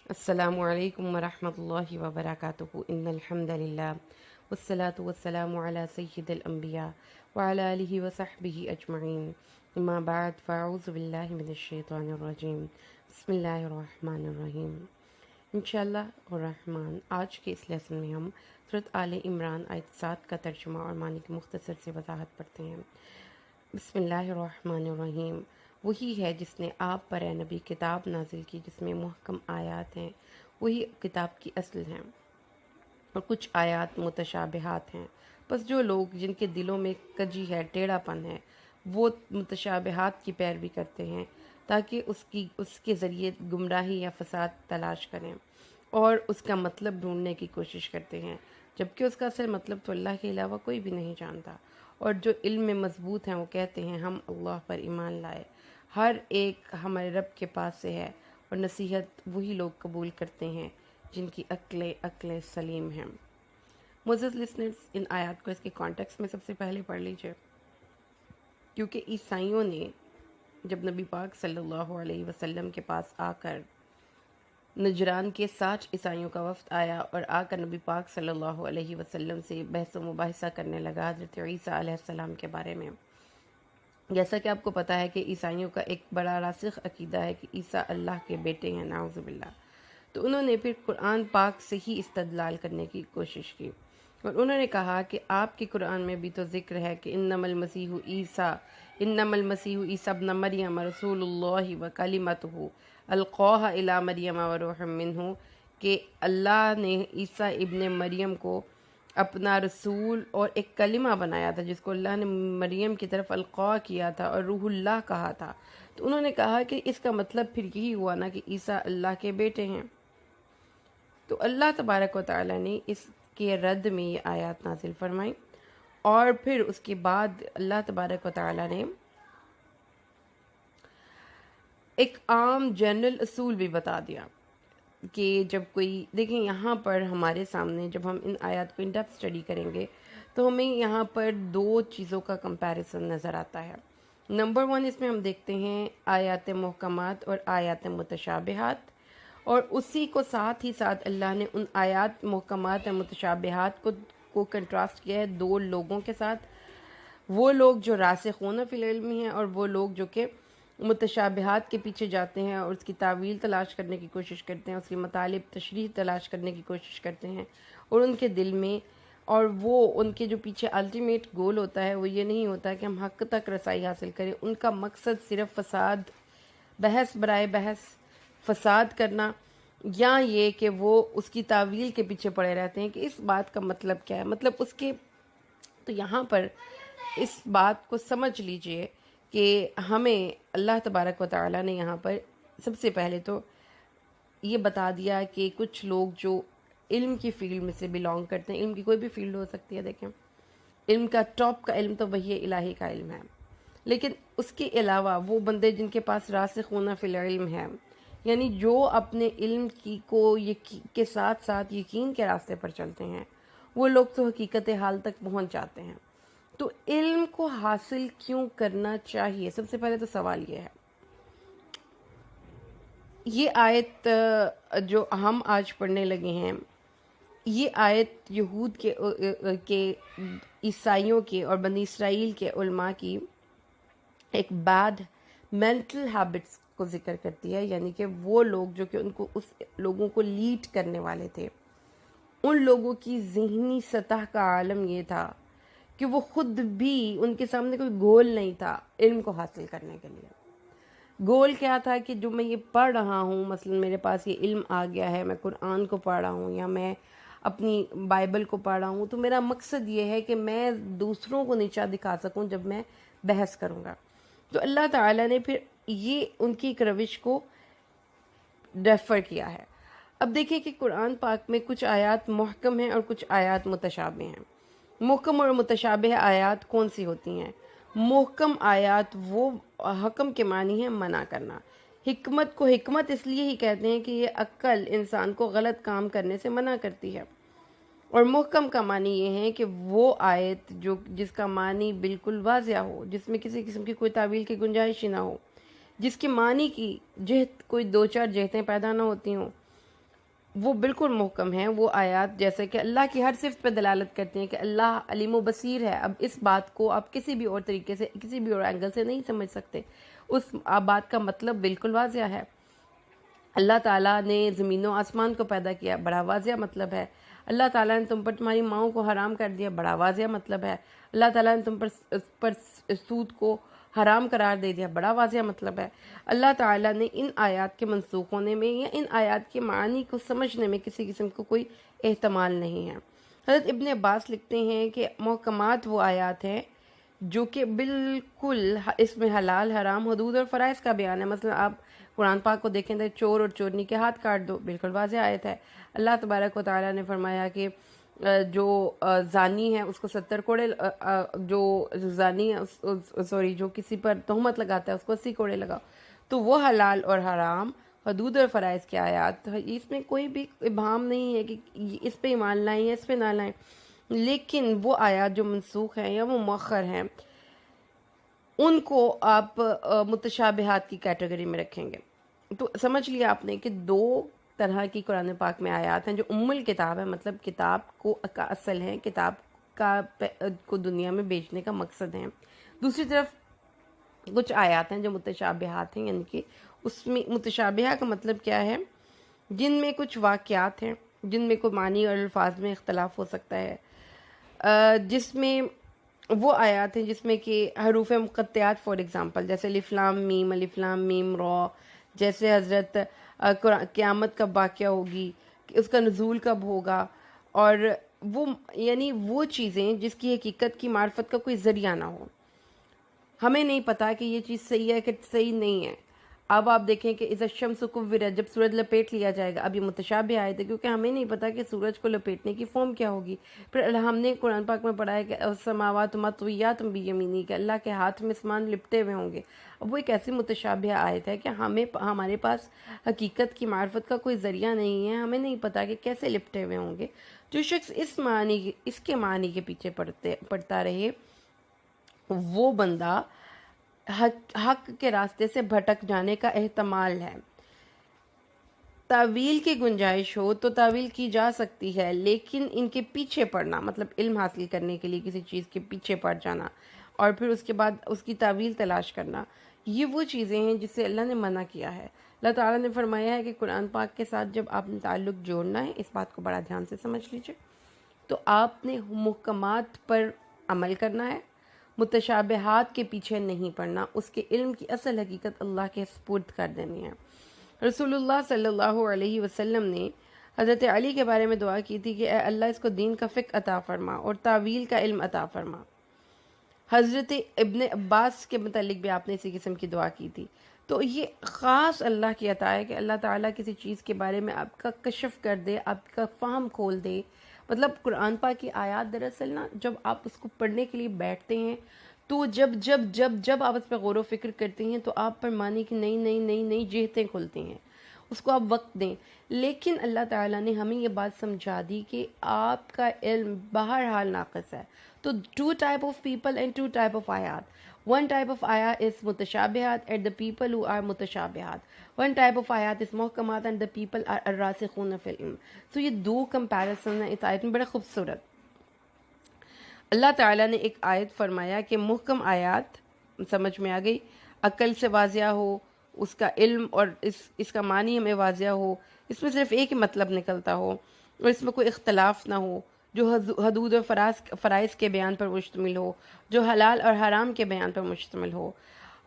السلام علیکم ورحمۃ اللہ وبرکاتہ ان الحمد للہ والصلاة والسلام علی سید الانبیاء وعلی آلہ وصحبہ اجمعین اما بعد فاعوذ باللہ من الشیطان الرجیم بسم اللہ الرحمن الرحیم انشاءاللہ الرحمن آج کے اس لیسن میں ہم سورۃ آل عمران آیت 7 کا ترجمہ اور معنی کی مختصر سے وضاحت پڑھتے ہیں۔ بسم اللہ الرحمن الرحیم۔ وہی ہے جس نے آپ پر اے نبی کتاب نازل کی جس میں محکم آیات ہیں، وہی کتاب کی اصل ہیں، اور کچھ آیات متشابہات ہیں۔ پس جو لوگ جن کے دلوں میں کجی ہے، ٹیڑھا پن ہے، وہ متشابہات کی پیروی کرتے ہیں تاکہ اس کے ذریعے گمراہی یا فساد تلاش کریں اور اس کا مطلب ڈھونڈنے کی کوشش کرتے ہیں، جبکہ اس کا اصل مطلب تو اللہ کے علاوہ کوئی بھی نہیں جانتا۔ اور جو علم میں مضبوط ہیں وہ کہتے ہیں ہم اللہ پر ایمان لائے، ہر ایک ہمارے رب کے پاس سے ہے، اور نصیحت وہی لوگ قبول کرتے ہیں جن کی عقلیں سلیم ہیں۔ معزز لسنرز، ان آیات کو اس کے کانٹیکس میں سب سے پہلے پڑھ لیجئے، کیونکہ عیسائیوں نے جب نبی پاک صلی اللہ علیہ وسلم کے پاس آ کر نجران کے 60 عیسائیوں کا وفد آیا اور آ کر نبی پاک صلی اللہ علیہ وسلم سے بحث و مباحثہ کرنے لگا حضرت عیسیٰ علیہ السلام کے بارے میں۔ جیسا کہ آپ کو پتہ ہے کہ عیسائیوں کا ایک بڑا راسخ عقیدہ ہے کہ عیسیٰ اللہ کے بیٹے ہیں، نعوذ باللہ۔ تو انہوں نے پھر قرآن پاک سے ہی استدلال کرنے کی کوشش کی، اور انہوں نے کہا کہ آپ کے قرآن میں بھی تو ذکر ہے کہ انما المسیح عیسیٰ ابن مریم رسول اللہ وکلمتہ القاہ الی مریم وروح منہ، کہ اللہ نے عیسیٰ ابن مریم کو اپنا رسول اور ایک کلمہ بنایا تھا جس کو اللہ نے مریم کی طرف القاء کیا تھا اور روح اللہ کہا تھا۔ تو انہوں نے کہا کہ اس کا مطلب پھر یہی ہوا نا کہ عیسیٰ اللہ کے بیٹے ہیں۔ تو اللہ تبارک و تعالی نے اس کے رد میں یہ آیات نازل فرمائی، اور پھر اس کے بعد اللہ تبارک و تعالی نے ایک عام جنرل اصول بھی بتا دیا کہ جب کوئی دیکھیں، یہاں پر ہمارے سامنے جب ہم ان آیات کو ان ڈیپتھ اسٹڈی کریں گے تو ہمیں یہاں پر دو چیزوں کا کمپیریزن نظر آتا ہے۔ نمبر 1، اس میں ہم دیکھتے ہیں آیات محکمات اور آیات متشابہات، اور اسی کو ساتھ ہی ساتھ اللہ نے ان آیات محکمات اور متشابہات کو کنٹراسٹ کیا ہے دو لوگوں کے ساتھ، وہ لوگ جو راسخون فی العلم ہیں اور وہ لوگ جو کہ متشابہات کے پیچھے جاتے ہیں اور اس کی تعویل تلاش کرنے کی کوشش کرتے ہیں، اس کی مطالب تشریح تلاش کرنے کی کوشش کرتے ہیں، اور ان کے دل میں اور وہ ان کے جو پیچھے الٹیمیٹ گول ہوتا ہے وہ یہ نہیں ہوتا کہ ہم حق تک رسائی حاصل کریں، ان کا مقصد صرف فساد، بحث برائے بحث، فساد کرنا، یا یہ کہ وہ اس کی تعویل کے پیچھے پڑے رہتے ہیں کہ اس بات کا مطلب کیا ہے، مطلب اس کے۔ تو یہاں پر اس بات کو سمجھ لیجئے کہ ہمیں اللہ تبارک و تعالی نے یہاں پر سب سے پہلے تو یہ بتا دیا کہ کچھ لوگ جو علم کی فیلڈ میں سے بلانگ کرتے ہیں، علم کی کوئی بھی فیلڈ ہو سکتی ہے، دیکھیں علم کا ٹاپ کا علم تو وحی الہی کا علم ہے، لیکن اس کے علاوہ وہ بندے جن کے پاس راسخون فی العلم ہے، یعنی جو اپنے علم کے ساتھ ساتھ یقین کے راستے پر چلتے ہیں، وہ لوگ تو حقیقت حال تک پہنچ جاتے ہیں۔ تو علم کو حاصل کیوں کرنا چاہیے؟ سب سے پہلے تو سوال یہ ہے۔ یہ آیت جو ہم آج پڑھنے لگے ہیں، یہ آیت یہود کے عیسائیوں کے اور بنی اسرائیل کے علماء کی ایک بیڈ مینٹل ہیبٹس کو ذکر کرتی ہے، یعنی کہ وہ لوگ جو کہ ان کو اس لوگوں کو لیڈ کرنے والے تھے، ان لوگوں کی ذہنی سطح کا عالم یہ تھا کہ وہ خود بھی ان کے سامنے کوئی گول نہیں تھا علم کو حاصل کرنے کے لیے۔ گول کیا تھا کہ جو میں یہ پڑھ رہا ہوں، مثلا میرے پاس یہ علم آ گیا ہے، میں قرآن کو پڑھ رہا ہوں یا میں اپنی بائبل کو پڑھ رہا ہوں، تو میرا مقصد یہ ہے کہ میں دوسروں کو نیچا دکھا سکوں جب میں بحث کروں گا۔ تو اللہ تعالیٰ نے پھر یہ ان کی ایک روش کو ریفر کیا ہے۔ اب دیکھیں کہ قرآن پاک میں کچھ آیات محکم ہیں اور کچھ آیات متشابہ ہیں۔ محکم اور متشابہ آیات کون سی ہوتی ہیں؟ محکم آیات وہ حکم کے معنی ہے منع کرنا۔ حکمت کو حکمت اس لیے ہی کہتے ہیں کہ یہ عقل انسان کو غلط کام کرنے سے منع کرتی ہے، اور محکم کا معنی یہ ہے کہ وہ آیت جس کا معنی بالکل واضح ہو، جس میں کسی قسم کی کوئی تعویل کی گنجائش ہی نہ ہو، جس کے معنی کی جہت کوئی دو چار جہتیں پیدا نہ ہوتی ہوں، وہ بالکل محکم ہیں، وہ آیات جیسے کہ اللہ کی ہر صفت پہ دلالت کرتے ہیں کہ اللہ علیم و بصیر ہے۔ اب اس بات کو آپ کسی بھی اور طریقے سے، کسی بھی اور اینگل سے نہیں سمجھ سکتے، اس بات کا مطلب بالکل واضح ہے۔ اللہ تعالیٰ نے زمین و آسمان کو پیدا کیا، بڑا واضح مطلب ہے۔ اللہ تعالیٰ نے تم پر تمہاری ماؤں کو حرام کر دیا، بڑا واضح مطلب ہے۔ اللہ تعالیٰ نے تم پر سود کو حرام قرار دے دیا، بڑا واضح مطلب ہے۔ اللہ تعالیٰ نے ان آیات کے منسوخ ہونے میں یا ان آیات کے معنی کو سمجھنے میں کسی قسم کو کوئی احتمال نہیں ہے۔ حضرت ابن عباس لکھتے ہیں کہ محکمات وہ آیات ہیں جو کہ بالکل اس میں حلال حرام حدود اور فرائض کا بیان ہے۔ مثلا آپ قرآن پاک کو دیکھیں تو چور اور چورنی کے ہاتھ کاٹ دو، بالکل واضح آیت ہے۔ اللہ تبارک و تعالیٰ نے فرمایا کہ جو زانی ہے اس کو 70 کوڑے، جو زانی ہے سوری جو کسی پر تہمت لگاتا ہے اس کو 80 کوڑے لگاؤ۔ تو وہ حلال اور حرام حدود اور فرائض کی آیات، اس میں کوئی بھی ابہام نہیں ہے کہ اس پہ ایمان لائیں یا اس پہ نہ لائیں۔ لیکن وہ آیات جو منسوخ ہیں یا وہ مؤخر ہیں، ان کو آپ متشابہات کی کیٹیگری میں رکھیں گے۔ تو سمجھ لیا آپ نے کہ دو طرح کی قرآن پاک میں آیات ہیں جو الکتاب ہے، مطلب کتاب کا اصل ہے، کتاب کو دنیا میں بیچنے کا مقصد ہے۔ دوسری طرف کچھ آیات ہیں جو متشابہات ہیں، یعنی کہ اس میں متشابہہ کا مطلب کیا ہے؟ جن میں کچھ واقعات ہیں، جن میں کوئی معنی اور الفاظ میں اختلاف ہو سکتا ہے، جس میں وہ آیات ہیں جس میں کہ حروف مقطعات فار ایگزامپل جیسے الف لام میم را، جیسے حضرت قیامت کب واقعہ ہوگی، اس کا نزول کب ہوگا، اور وہ یعنی وہ چیزیں جس کی حقیقت کی معرفت کا کوئی ذریعہ نہ ہو۔ ہمیں نہیں پتا کہ یہ چیز صحیح ہے کہ صحیح نہیں ہے۔ اب آپ دیکھیں کہ اذا الشمس کورت، جب سورج لپیٹ لیا جائے گا، اب یہ متشابہ آئے تھے کیونکہ ہمیں نہیں پتا کہ سورج کو لپیٹنے کی فارم کیا ہوگی۔ پھر ہم نے قرآن پاک میں پڑھا ہے کہ السماوات مطویات بیمینہ، کہ اللہ کے ہاتھ میں آسمان لپٹے ہوئے ہوں گے۔ اب وہ ایک ایسی متشابہ آیت ہے کہ ہمارے پاس حقیقت کی معرفت کا کوئی ذریعہ نہیں ہے، ہمیں نہیں پتا کہ کیسے لپٹے ہوئے ہوں گے۔ جو شخص اس کے معنی کے پیچھے پڑتا رہے، وہ بندہ حق کے راستے سے بھٹک جانے کا احتمال ہے۔ تعویل کی گنجائش ہو تو تعویل کی جا سکتی ہے، لیکن ان کے پیچھے پڑنا، مطلب علم حاصل کرنے کے لیے کسی چیز کے پیچھے پڑ جانا اور پھر اس کے بعد اس کی تعویل تلاش کرنا، یہ وہ چیزیں ہیں جس سے اللہ نے منع کیا ہے۔ اللہ تعالیٰ نے فرمایا ہے کہ قرآن پاک کے ساتھ جب آپ نے تعلق جوڑنا ہے، اس بات کو بڑا دھیان سے سمجھ لیجئے، تو آپ نے محکمات پر عمل کرنا ہے، متشابہات کے پیچھے نہیں پڑنا، اس کے علم کی اصل حقیقت اللہ کے سپرد کر دینی ہے۔ رسول اللہ صلی اللہ علیہ وسلم نے حضرت علی کے بارے میں دعا کی تھی کہ اے اللہ اس کو دین کا فقہ عطا فرما اور تعویل کا علم عطا فرما۔ حضرت ابن عباس کے متعلق بھی آپ نے اسی قسم کی دعا کی تھی۔ تو یہ خاص اللہ کی عطا ہے کہ اللہ تعالیٰ کسی چیز کے بارے میں آپ کا کشف کر دے، آپ کا فہم کھول دے۔ مطلب قرآن پاک کی آیات دراصل نا، جب آپ اس کو پڑھنے کے لیے بیٹھتے ہیں تو جب آپ اس پہ غور و فکر کرتے ہیں تو آپ پر معنی کی نئی جہتیں کھلتی ہیں۔ اس کو آپ وقت دیں۔ لیکن اللہ تعالیٰ نے ہمیں یہ بات سمجھا دی کہ آپ کا علم بہرحال ناقص ہے۔ تو two type of people and two type of آیات۔ One type of ayah is متشابہات and the people who are متشابہات. One type of آیات is محکمات and the people are الراسخون فی العلم. So یہ دو کمپیریزن ہیں اس آیت میں بڑے خوبصورت۔ اللہ تعالیٰ نے ایک آیت فرمایا کہ محکم آیات سمجھ میں آ گئی، عقل سے واضح ہو، اس کا علم اور اس کا معنی ہمیں واضح ہو، اس میں صرف ایک ہی مطلب نکلتا ہو اور اس میں کوئی اختلاف نہ ہو، جو حدود اور فرائض کے بیان پر مشتمل ہو، جو حلال اور حرام کے بیان پر مشتمل ہو،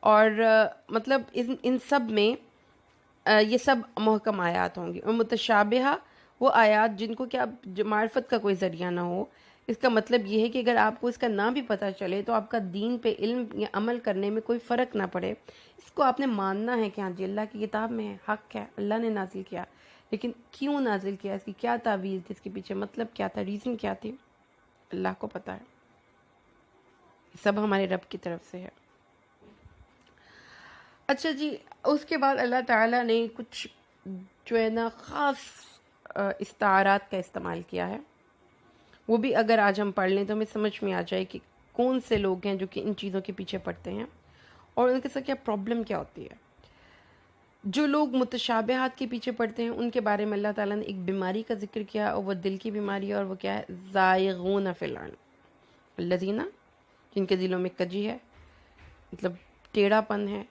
اور مطلب ان سب میں یہ سب محکم آیات ہوں گی۔ اور متشابہہ وہ آیات جن کو کیا معرفت کا کوئی ذریعہ نہ ہو۔ اس کا مطلب یہ ہے کہ اگر آپ کو اس کا نہ بھی پتہ چلے تو آپ کا دین پہ علم یا عمل کرنے میں کوئی فرق نہ پڑے، اس کو آپ نے ماننا ہے کہ ہاں جی اللہ کی کتاب میں ہے، حق ہے، اللہ نے نازل کیا، لیکن کیوں نازل کیا، اس کی کیا تعویل تھی، اس کے پیچھے مطلب کیا تھا، ریزن کیا تھی، اللہ کو پتہ ہے۔ سب ہمارے رب کی طرف سے ہے۔ اچھا جی، اس کے بعد اللہ تعالیٰ نے کچھ جو ہے نا خاص استعارات کا استعمال کیا ہے، وہ بھی اگر آج ہم پڑھ لیں تو ہمیں سمجھ میں آ جائے کہ کون سے لوگ ہیں جو کہ ان چیزوں کے پیچھے پڑتے ہیں اور ان کے ساتھ کیا پرابلم کیا ہوتی ہے۔ جو لوگ متشابہات کے پیچھے پڑتے ہیں ان کے بارے میں اللہ تعالیٰ نے ایک بیماری کا ذکر کیا، اور وہ دل کی بیماری ہے، اور وہ کیا ہے؟ زائغون فی الارض الذین، جن کے دلوں میں کجی ہے، مطلب ٹیڑھا پن ہے۔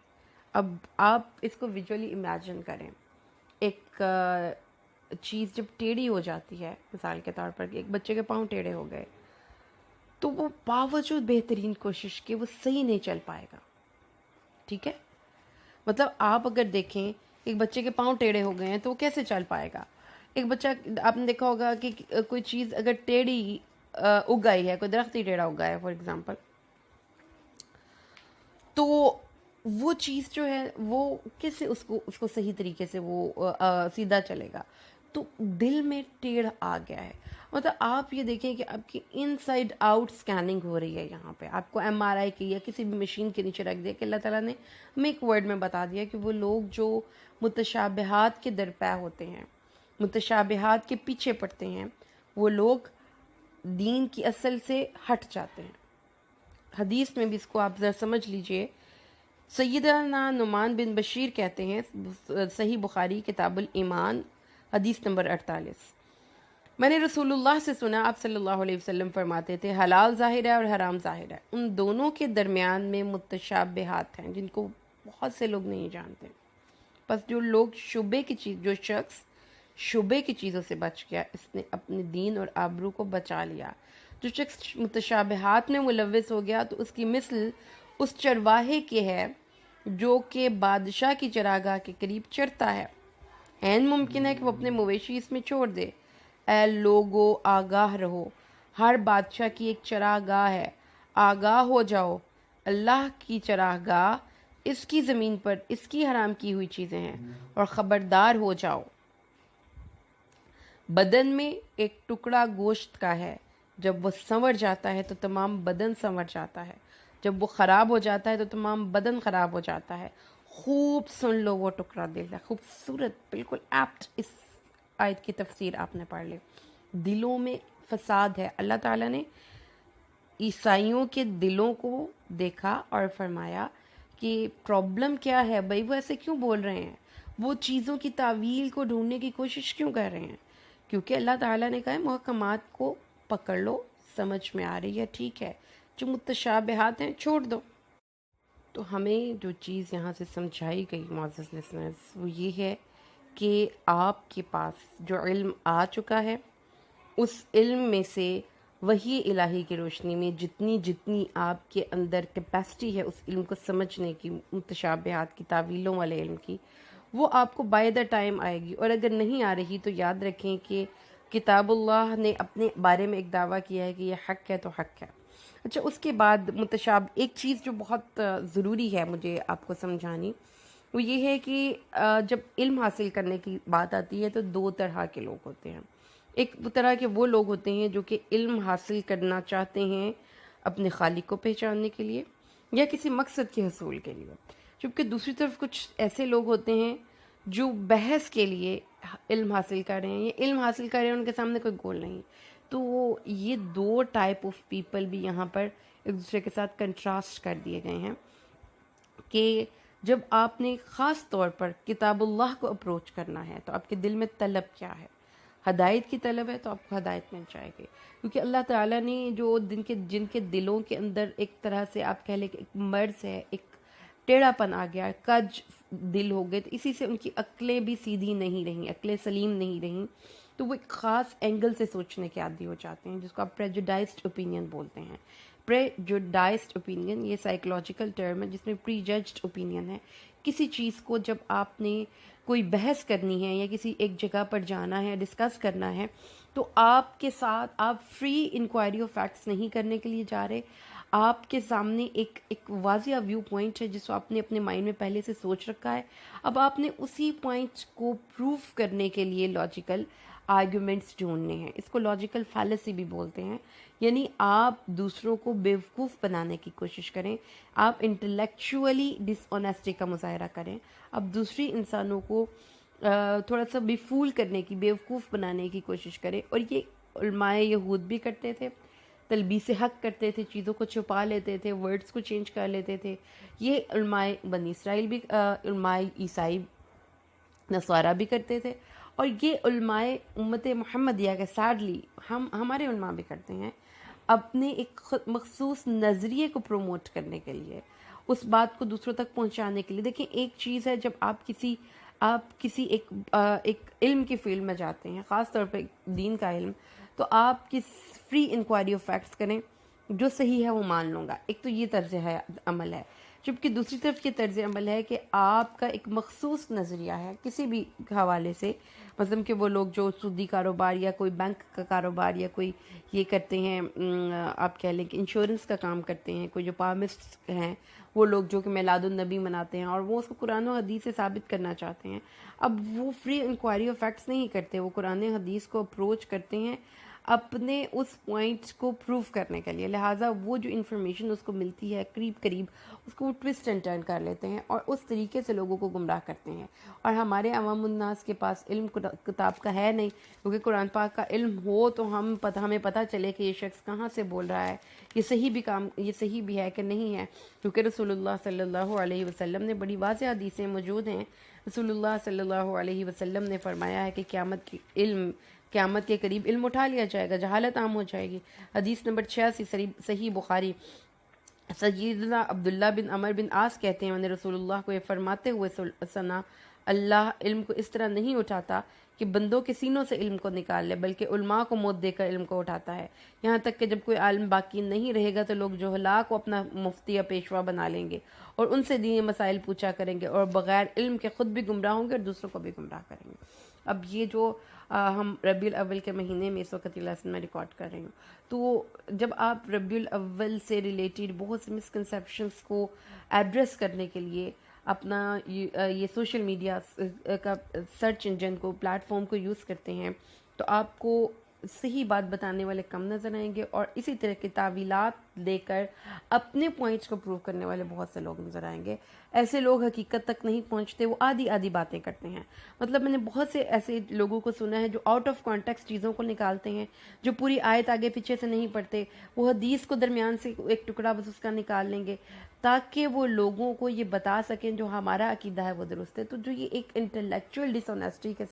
اب آپ اس کو ویژولی امیجن کریں، ایک چیز جب ٹیڑھی ہو جاتی ہے، مثال کے طور پر ایک بچے کے پاؤں ٹیڑھے ہو گئے تو وہ باوجود بہترین کوشش کے وہ صحیح نہیں چل پائے گا، ٹھیک ہے؟ مطلب آپ اگر دیکھیں ایک بچے کے پاؤں ٹیڑھے ہو گئے ہیں تو وہ کیسے چل پائے گا؟ ایک بچہ، آپ نے دیکھا ہوگا کہ کوئی چیز اگر ٹیڑھی اگائی ہے، کوئی درخت ہی ٹیڑھا اگایا ہے فار ایگزامپل، تو وہ چیز جو ہے وہ کیسے اس کو صحیح طریقے سے وہ سیدھا چلے گا؟ تو دل میں ٹیڑھ آ گیا ہے۔ مطلب آپ یہ دیکھیں کہ آپ کی ان سائڈ آؤٹ سکیننگ ہو رہی ہے، یہاں پہ آپ کو ایم آر آئی کی یا کسی بھی مشین کے نیچے رکھ دیا کہ اللہ تعالیٰ نے ہمیں ایک ورڈ میں بتا دیا کہ وہ لوگ جو متشابہات کے درپے ہوتے ہیں، متشابہات کے پیچھے پڑتے ہیں، وہ لوگ دین کی اصل سے ہٹ جاتے ہیں۔ حدیث میں بھی اس کو آپ ذرا سمجھ لیجئے۔ سیدنا نعمان بن بشیر کہتے ہیں، صحیح بخاری کتاب الایمان حدیث نمبر 48، میں نے رسول اللہ سے سنا، آپ صلی اللہ علیہ وسلم فرماتے تھے حلال ظاہر ہے اور حرام ظاہر ہے، ان دونوں کے درمیان میں متشابہات ہیں جن کو بہت سے لوگ نہیں جانتے۔ بس جو شخص شبے کی چیزوں سے بچ گیا، اس نے اپنے دین اور آبرو کو بچا لیا۔ جو شخص متشابہات میں ملوث ہو گیا تو اس کی مثل اس چرواہے کے ہے جو کہ بادشاہ کی چراگاہ کے قریب چرتا ہے، عین ممکن ہے کہ وہ اپنے مویشی اس میں چھوڑ دے۔ اے لوگو آگاہ رہو، ہر بادشاہ کی ایک چراگاہ ہے، آگاہ ہو جاؤ، اللہ کی چراگاہ اس کی زمین پر اس کی حرام کی ہوئی چیزیں ہیں، اور خبردار ہو جاؤ۔ بدن میں ایک ٹکڑا گوشت کا ہے، جب وہ سنور جاتا ہے تو تمام بدن سنور جاتا ہے، جب وہ خراب ہو جاتا ہے تو تمام بدن خراب ہو جاتا ہے۔ خوب سن لو وہ ٹکڑا دل ہے، خوبصورت، بالکل ایپٹ اس آیت کی تفسیر آپ نے پڑھ لی۔ دلوں میں فساد ہے۔ اللہ تعالیٰ نے عیسائیوں کے دلوں کو دیکھا اور فرمایا کہ پرابلم کیا ہے بھائی، وہ ایسے کیوں بول رہے ہیں، وہ چیزوں کی تعویل کو ڈھونڈنے کی کوشش کیوں کر رہے ہیں؟ کیونکہ اللہ تعالیٰ نے کہا ہے محکمات کو پکڑ لو، سمجھ میں آ رہی ہے ٹھیک ہے، جو متشابہات ہیں چھوڑ دو۔ تو ہمیں جو چیز یہاں سے سمجھائی گئی معزز لسنرز، وہ یہ ہے کہ آپ کے پاس جو علم آ چکا ہے، اس علم میں سے وحی الہی کی روشنی میں جتنی آپ کے اندر کیپیسٹی ہے اس علم کو سمجھنے کی، متشابہات کی، تعویلوں والے علم کی، وہ آپ کو بائی دا ٹائم آئے گی۔ اور اگر نہیں آ رہی تو یاد رکھیں کہ کتاب اللہ نے اپنے بارے میں ایک دعویٰ کیا ہے کہ یہ حق ہے تو حق ہے۔ اچھا، اس کے بعد ایک چیز جو بہت ضروری ہے مجھے آپ کو سمجھانی، وہ یہ ہے کہ جب علم حاصل کرنے کی بات آتی ہے تو دو طرح کے لوگ ہوتے ہیں۔ ایک طرح کے وہ لوگ ہوتے ہیں جو کہ علم حاصل کرنا چاہتے ہیں اپنے خالق کو پہچاننے کے لیے یا کسی مقصد کے حصول کے لیے، جبکہ دوسری طرف کچھ ایسے لوگ ہوتے ہیں جو بحث کے لیے علم حاصل کر رہے ہیں، یہ علم حاصل کر رہے ہیں، ان کے سامنے کوئی گول نہیں۔ تو یہ دو ٹائپ آف پیپل بھی یہاں پر ایک دوسرے کے ساتھ کنٹراسٹ کر دیے گئے ہیں کہ جب آپ نے خاص طور پر کتاب اللہ کو اپروچ کرنا ہے تو آپ کے دل میں طلب کیا ہے؟ ہدایت کی طلب ہے تو آپ کو ہدایت مل جائے گی، کیونکہ اللہ تعالیٰ نے جو جن کے دلوں کے اندر ایک طرح سے آپ کہہ لیں کہ ایک مرض ہے، ایک ٹیڑھا پن آ گیا، کج دل ہو گئے، تو اسی سے ان کی عقلیں بھی سیدھی نہیں رہیں، عقلیں سلیم نہیں رہیں، تو وہ ایک خاص اینگل سے سوچنے کے عادی ہو جاتے ہیں، جس کو آپ پریجوڈائزڈ اوپینین بولتے ہیں۔ پریجوڈائزڈ اوپینین یہ سائیکولوجیکل ٹرم ہے جس میں پری ججڈ اوپینین ہے۔ کسی چیز کو جب آپ نے کوئی بحث کرنی ہے یا کسی ایک جگہ پر جانا ہے، ڈسکس کرنا ہے، تو آپ کے ساتھ آپ فری انکوائری آف فیکٹس نہیں کرنے کے لیے جا رہے، آپ کے سامنے ایک واضح ویو پوائنٹ ہے جس کو آپ نے اپنے مائنڈ میں پہلے سے سوچ رکھا ہے، اب آپ نے اسی پوائنٹ کو پروف کرنے کے لیے لاجیکل آرگیومنٹس ڈھونڈنے ہیں۔ اس کو لاجیکل فیلیسی بھی بولتے ہیں، یعنی آپ دوسروں کو بیوقوف بنانے کی کوشش کریں، آپ انٹلیکچولی ڈس آنیسٹی کا مظاہرہ کریں، آپ دوسری انسانوں کو تھوڑا سا بے فول کرنے کی، بیوقوف بنانے کی کوشش کریں۔ اور یہ علماء یہود بھی کرتے تھے، تلبیس حق کرتے تھے، چیزوں کو چھپا لیتے تھے، ورڈز کو چینج کر لیتے تھے۔ یہ علماء بنی اسرائیل بھی، علماء عیسائی نصارہ بھی کرتے تھے، اور یہ علماء امت محمدیہ کے سیڈلی ہمارے علماء بھی کرتے ہیں، اپنے ایک مخصوص نظریے کو پروموٹ کرنے کے لیے، اس بات کو دوسروں تک پہنچانے کے لیے۔ دیکھیں ایک چیز ہے جب آپ کسی ایک علم کی فیلڈ میں جاتے ہیں، خاص طور پہ دین کا علم، تو آپ کی فری انکوائری آف فیکٹس کریں، جو صحیح ہے وہ مان لوں گا، ایک تو یہ طرز عمل ہے۔ جبکہ دوسری طرف یہ طرز عمل ہے کہ آپ کا ایک مخصوص نظریہ ہے کسی بھی حوالے سے، مثلا کہ وہ لوگ جو سودی کاروبار یا کوئی بینک کا کاروبار یا کوئی یہ کرتے ہیں، آپ کہہ لیں کہ انشورنس کا کام کرتے ہیں، کوئی جو پارمسٹ ہیں، وہ لوگ جو کہ میلاد النبی مناتے ہیں اور وہ اس کو قرآن و حدیث سے ثابت کرنا چاہتے ہیں، اب وہ فری انکوائری آف فیکٹس نہیں کرتے، وہ قرآن حدیث کو اپروچ کرتے ہیں اپنے اس پوائنٹس کو پروف کرنے کے لیے، لہٰذا وہ جو انفارمیشن اس کو ملتی ہے قریب اس کو وہ ٹوسٹ اینڈ ٹرن کر لیتے ہیں اور اس طریقے سے لوگوں کو گمراہ کرتے ہیں۔ اور ہمارے عوام الناس کے پاس علم کتاب کا ہے نہیں، کیونکہ قرآن پاک کا علم ہو تو ہمیں پتہ چلے کہ یہ شخص کہاں سے بول رہا ہے، یہ صحیح بھی ہے کہ نہیں ہے، کیونکہ رسول اللہ صلی اللہ علیہ وسلم نے بڑی واضح حدیثیں موجود ہیں۔ رسول اللہ صلی اللہ علیہ وسلم نے فرمایا ہے کہ قیامت کے قریب علم اٹھا لیا جائے گا، جہالت عام ہو جائے گی۔ حدیث نمبر 86 صحیح بخاری، سیدنا عبداللہ بن عمر بن عاص کہتے ہیں، میں نے رسول اللہ کو یہ فرماتے ہوئے سنا، اللہ علم کو اس طرح نہیں اٹھاتا کہ بندوں کے سینوں سے علم کو نکال لے، بلکہ علماء کو موت دے کر علم کو اٹھاتا ہے، یہاں تک کہ جب کوئی عالم باقی نہیں رہے گا تو لوگ جہلاء کو اپنا مفتی یا پیشوا بنا لیں گے اور ان سے دینی مسائل پوچھا کریں گے، اور بغیر علم کے خود بھی گمراہ ہوں گے اور دوسروں کو بھی گمراہ کریں گے۔ اب یہ جو ہم ربیع الاول کے مہینے میں اس وقت لیسن میں ریکارڈ کر رہی ہوں، تو جب آپ ربیع الاول سے ریلیٹڈ بہت سے مسکنسیپشنس کو ایڈریس کرنے کے لیے اپنا یہ سوشل میڈیا کا سرچ انجن کو، پلیٹ فارم کو یوز کرتے ہیں، تو آپ کو صحیح بات بتانے والے کم نظر آئیں گے، اور اسی طرح کی تعویلات دے کر اپنے پوائنٹس کو پروو کرنے والے بہت سے لوگ نظر آئیں گے۔ ایسے لوگ حقیقت تک نہیں پہنچتے، وہ آدھی باتیں کرتے ہیں۔ مطلب میں نے بہت سے ایسے لوگوں کو سنا ہے جو آؤٹ آف کانٹیکسٹ چیزوں کو نکالتے ہیں، جو پوری آیت آگے پیچھے سے نہیں پڑھتے، وہ حدیث کو درمیان سے ایک ٹکڑا بس اس کا نکال لیں گے تاکہ وہ لوگوں کو یہ بتا سکیں جو ہمارا عقیدہ ہے وہ درست ہے۔ تو جو یہ ایک انٹلیکچوئل ڈس آنیسٹی کے